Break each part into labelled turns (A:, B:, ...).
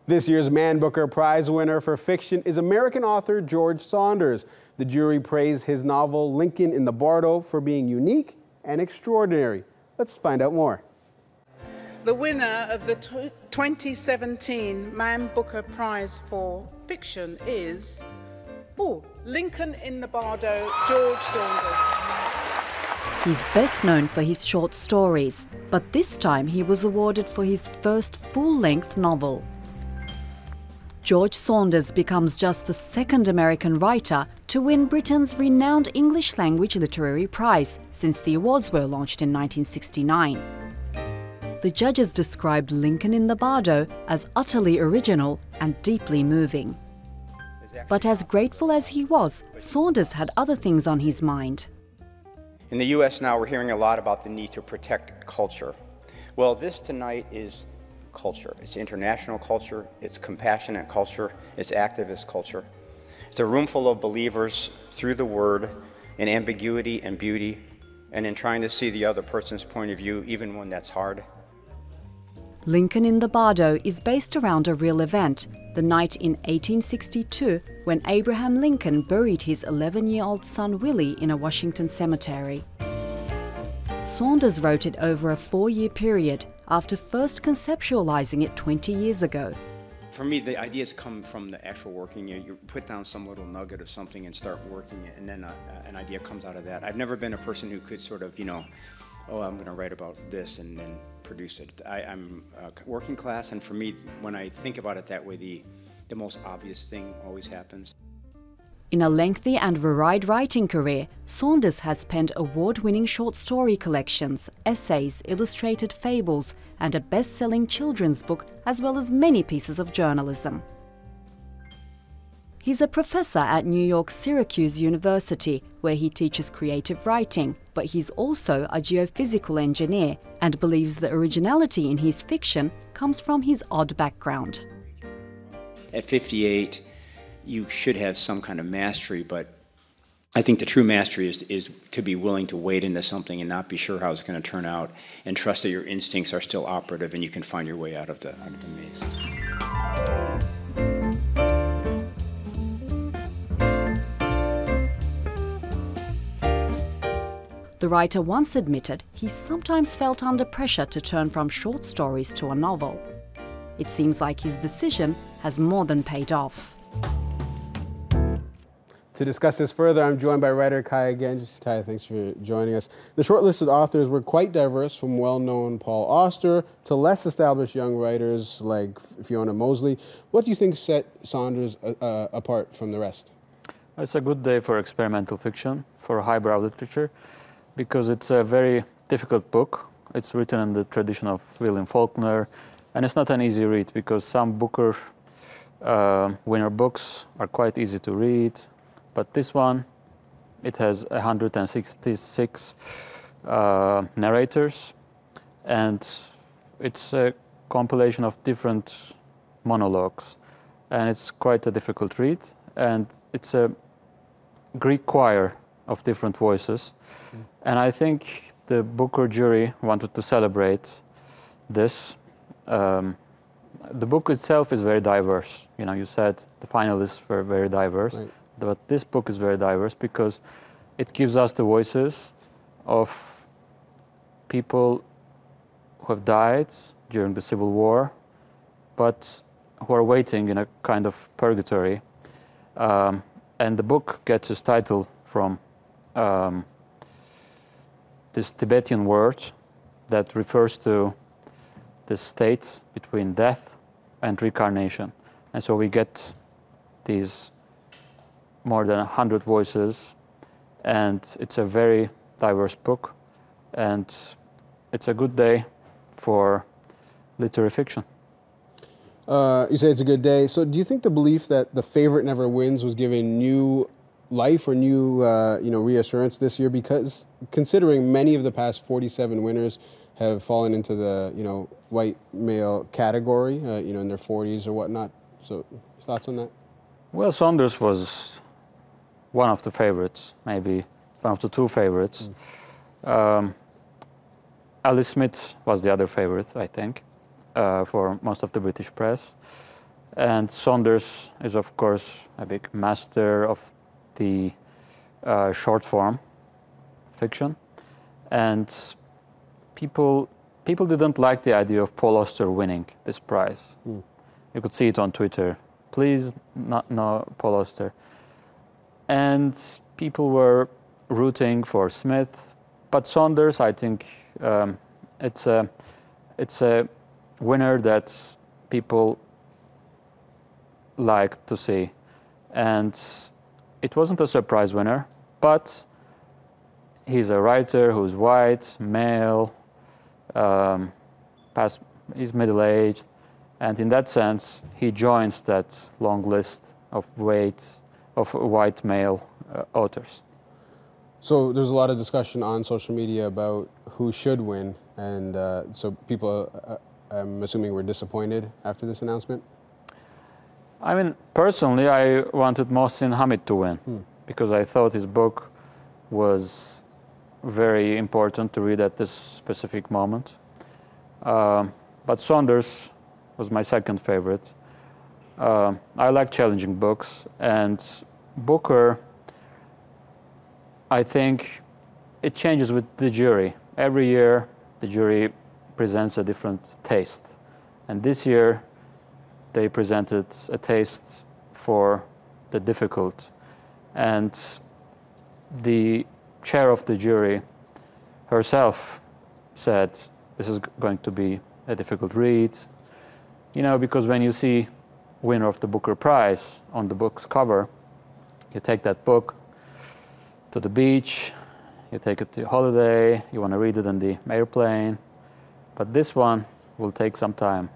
A: This year's Man Booker Prize winner for fiction is American author George Saunders. The jury praised his novel Lincoln in the Bardo for being unique and extraordinary. Let's find out more.
B: The winner of the 2017 Man Booker Prize for fiction is, Lincoln in the Bardo, George Saunders.
C: He's best known for his short stories, but this time he was awarded for his first full-length novel. George Saunders becomes just the second American writer to win Britain's renowned English-language literary prize since the awards were launched in 1969. The judges described Lincoln in the Bardo as utterly original and deeply moving. But as grateful as he was, Saunders had other things on his mind.
D: In the U.S. now, we're hearing a lot about the need to protect culture. Well, this tonight is culture. It's international culture, it's compassionate culture, it's activist culture. It's a room full of believers through the word in ambiguity and beauty, and in trying to see the other person's point of view, even when that's hard.
C: Lincoln in the Bardo is based around a real event, the night in 1862 when Abraham Lincoln buried his 11-year-old son Willie in a Washington cemetery. Saunders wrote it over a 4-year period after first conceptualizing it 20 years ago.
D: For me, the ideas come from the actual working. You put down some little nugget of something and start working it, and then an idea comes out of that. I've never been a person who could sort of, I'm going to write about this and then produce it. I'm working class, and for me, when I think about it that way, the most obvious thing always happens.
C: In a lengthy and varied writing career, Saunders has penned award-winning short story collections, essays, illustrated fables, and a best-selling children's book, as well as many pieces of journalism. He's a professor at New York's Syracuse University, where he teaches creative writing, but he's also a geophysical engineer and believes the originality in his fiction comes from his odd background.
D: At 58, you should have some kind of mastery, but I think the true mastery is to be willing to wade into something and not be sure how it's going to turn out, and trust that your instincts are still operative and you can find your way out of the maze.
C: The writer once admitted he sometimes felt under pressure to turn from short stories to a novel. It seems like his decision has more than paid off.
A: To discuss this further, I'm joined by writer Kaya Genc. Kaya, thanks for joining us. The shortlisted authors were quite diverse, from well-known Paul Auster to less established young writers like Fiona Mosley. What do you think set Saunders apart from the rest?
E: It's a good day for experimental fiction, for highbrow literature, because it's a very difficult book. It's written in the tradition of William Faulkner, and it's not an easy read because some Booker winner books are quite easy to read. But this one, it has 166 narrators, and it's a compilation of different monologues. And it's quite a difficult read, and it's a Greek choir of different voices. And I think the Booker jury wanted to celebrate this. The book itself is very diverse. You said the finalists were very diverse. Right. But this book is very diverse because it gives us the voices of people who have died during the Civil War, but who are waiting in a kind of purgatory. And the book gets its title from this Tibetan word that refers to the state between death and reincarnation. And so we get these more than 100 voices, and it's a very diverse book, and it's a good day for literary fiction.
A: You say it's a good day. So do you think the belief that the favorite never wins was given new life or new reassurance this year? Because considering many of the past 47 winners have fallen into the white male category, in their 40s or whatnot. So thoughts on that?
E: Well, Saunders was one of the favorites, maybe one of the two favorites. Alice Smith was the other favorite, I think, for most of the British press. And Saunders is, of course, a big master of the short form fiction. And people didn't like the idea of Paul Auster winning this prize. You could see it on Twitter. Please, no Paul Auster. And people were rooting for Smith. But Saunders, I think, it's a winner that people like to see. And it wasn't a surprise winner, but he's a writer who's white, male, he's middle-aged, and in that sense, he joins that long list of white male authors.
A: So there's a lot of discussion on social media about who should win, and so people, I'm assuming, were disappointed after this announcement?
E: I mean, personally, I wanted Mohsin Hamid to win because I thought his book was very important to read at this specific moment. But Saunders was my second favorite. I like challenging books, and Booker, I think it changes with the jury. Every year, the jury presents a different taste. And this year, they presented a taste for the difficult. And the chair of the jury herself said, this is going to be a difficult read. You know, because when you see winner of the Booker Prize on the book's cover, you take that book to the beach, you take it to holiday, you want to read it on the airplane, but this one will take some time.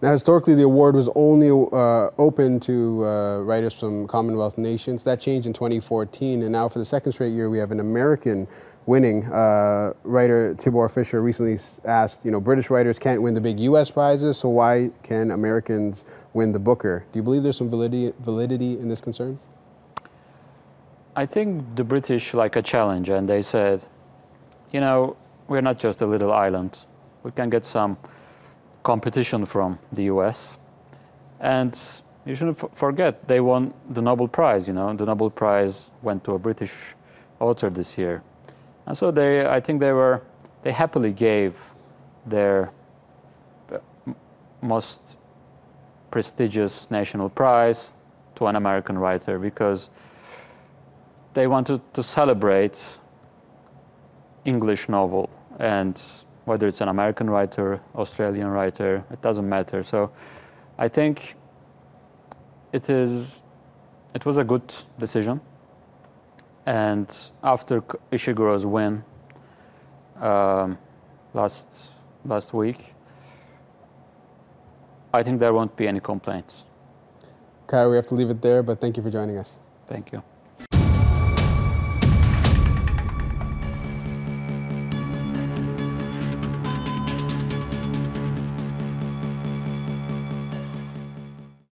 A: Now, historically, the award was only open to writers from Commonwealth nations. That changed in 2014, and now for the second straight year, we have an American winning. Writer Tibor Fisher recently asked, you know, British writers can't win the big U.S. prizes, so why can Americans win the Booker? Do you believe there's some validity in this concern?
E: I think the British like a challenge, and they said, you know, we're not just a little island. We can get some competition from the US. And you shouldn't forget, they won the Nobel Prize, you know. The Nobel Prize went to a British author this year. And so I think they happily gave their most prestigious national prize to an American writer because they wanted to celebrate English novel, and whether it's an American writer, Australian writer, it doesn't matter. So I think it was a good decision. And after Ishiguro's win last week, I think there won't be any complaints.
A: Kaya, we have to leave it there, but thank you for joining us.
E: Thank you.